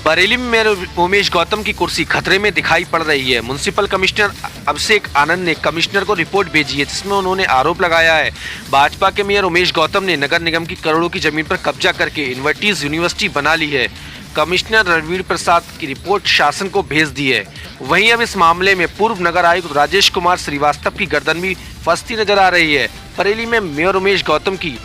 बरेली में मेयर उमेश गौतम की कुर्सी खतरे में दिखाई पड़ रही है। म्युनिसिपल कमिश्नर अभिषेक आनंद ने कमिश्नर को रिपोर्ट भेजी है, जिसमें उन्होंने आरोप लगाया है भाजपा के मेयर उमेश गौतम ने नगर निगम की करोड़ों की जमीन पर कब्जा करके इन्वर्टीज यूनिवर्सिटी बना ली है। कमिश्नर रणवीर प्रसाद की रिपोर्ट शासन को भेज दी है। वहीं अब इस मामले में पूर्व नगर आयुक्त राजेश कुमार श्रीवास्तव की गर्दन भी फंसती नजर आ रही है। बरेली में मेयर उमेश गौतम की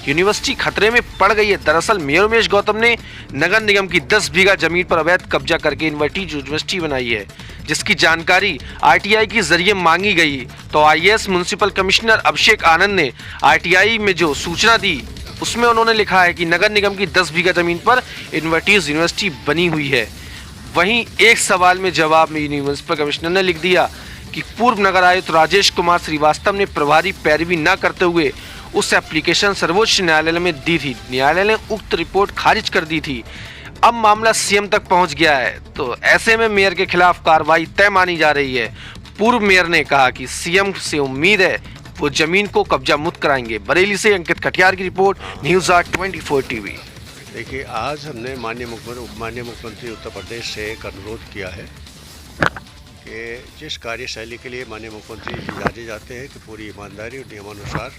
यूनिवर्सिटी खतरे में पड़ गई है। दरअसल मेयर उमेश गौतम ने नगर निगम की 10 बीघा जमीन पर अवैध कब्जा करके इन्वर्टीज यूनिवर्सिटी बनाई है, जिसकी जानकारी आरटीआई के जरिए मांगी गई। तो IAS municipal commissioner Abhishek Anand ने आरटीआई में जो सूचना दी, उसमें उन्होंने लिखा है कि नगर निगम की 10 बीघा जमीन पर इन्वर्टीज यूनिवर्सिटी बनी हुई है। वहीं एक सवाल में जवाब में म्युनिसिपल कमिश्नर ने लिख दिया कि पूर्व नगर आयुक्त राजेश कुमार श्रीवास्तव ने प्रभारी पैरवी न करते हुए उस एप्लीकेशन सर्वोच्च न्यायालय में दी थी। न्यायालय ने उक्त रिपोर्ट खारिज कर दी थी। अब मामला सीएम तक पहुंच गया है, तो ऐसे में मेयर के खिलाफ कार्रवाई तय मानी जा रही है। पूर्व मेयर ने कहा कि सीएम से उम्मीद है वो जमीन को कब्जा मुक्त कराएंगे। बरेली से अंकित कटियार की रिपोर्ट, न्यूज़ 24 टीवी। देखिए, आज हमने माननीय मुख्यमंत्री उत्तर प्रदेश से एक अनुरोध किया है कि जिस कार्यशैली के लिए माननीय मुख्यमंत्री जाने जाते हैं कि पूरी ईमानदारी और नियमानुसार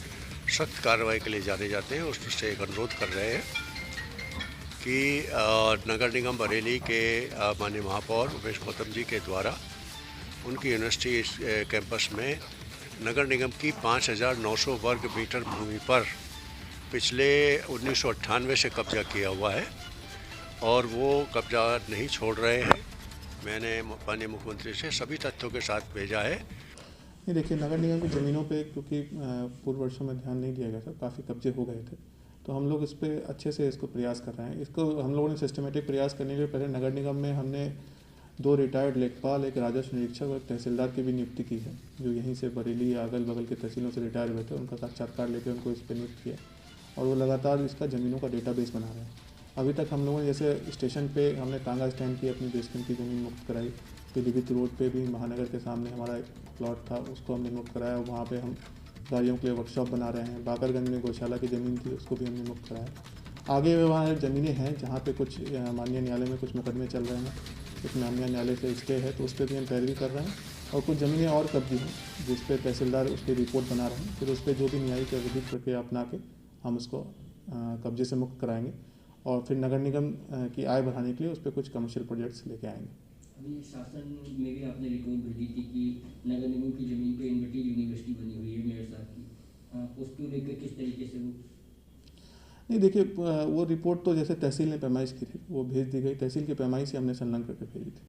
सख्त कार्रवाई के लिए जाने जाते हैं, उससे एक अनुरोध कर रहे हैं कि नगर निगम बरेली के माननीय महापौर उमेश गौतम जी के द्वारा उनकी यूनिवर्सिटी कैंपस में नगर निगम की 5,900 वर्ग मीटर भूमि पर पिछले 1998 से कब्जा किया हुआ है और वो कब्जा नहीं छोड़ रहे हैं। मैंने माननीय मुख्यमंत्री से सभी तथ्यों के साथ भेजा है। नहीं, देखिए, नगर निगम की ज़मीनों पे क्योंकि पूर्व वर्षों में ध्यान नहीं दिया गया था, काफ़ी कब्जे हो गए थे, तो हम लोग इस पर अच्छे से इसको प्रयास कर रहे हैं। इसको हम लोगों ने सिस्टमेटिक प्रयास करने के लिए पहले नगर निगम में हमने 2 रिटायर्ड लेखपाल, एक राजस्व निरीक्षक और एक तहसीलदार की भी नियुक्ति की है, जो यहीं से बरेली या अगल बगल के तहसीलों से रिटायर हुए थे। उनका साक्षात्कार लेकर उनको इस पर नियुक्त किया और वो लगातार इसका ज़मीनों का डेटाबेस बना रहे हैं। अभी तक हम लोगों ने जैसे स्टेशन पे हमने कांगा स्टैंड की अपनी बेसमेंट की ज़मीन मुक्त कराई, पीलीभीत रोड पे भी महानगर के सामने हमारा एक प्लॉट था, उसको हमने मुक्त कराया। वहाँ पे हम गाड़ियों के लिए वर्कशॉप बना रहे हैं। बाकरगंज में गौशाला की ज़मीन थी, उसको भी हमने मुक्त कराया। आगे वहाँ ज़मीनें हैं जहाँ पे कुछ माननीय न्यायालय में कुछ मुकदमे चल रहे हैं, कुछ माननीय न्यायालय से स्टे है, तो उस पर भी हम पैरवी कर रहे हैं। और कुछ ज़मीनें और कब्जी हैं जिस पे तहसीलदार उस पर रिपोर्ट बना रहे हैं, फिर उस पर जो भी न्यायिक या विधिक प्रक्रिया अपना के हम उसको कब्जे से मुक्त कराएंगे और फिर नगर निगम की आय बढ़ाने के लिए उस पर कुछ कमर्शियल प्रोजेक्ट्स लेके आएंगे। अभी शासन में भी आपने रिपोर्ट भेजी थी कि नगर निगम की जमीन पे इन्वर्टीज यूनिवर्सिटी बनी हुई है मेयर साहब की, उसको लेकर किस तरीके से वो? नहीं, देखिए, वो रिपोर्ट तो जैसे तहसील ने पैमाइश की थी, वो भेज दी गई। तहसील की पैमाइश से हमने संलग्न करके भेजी थी।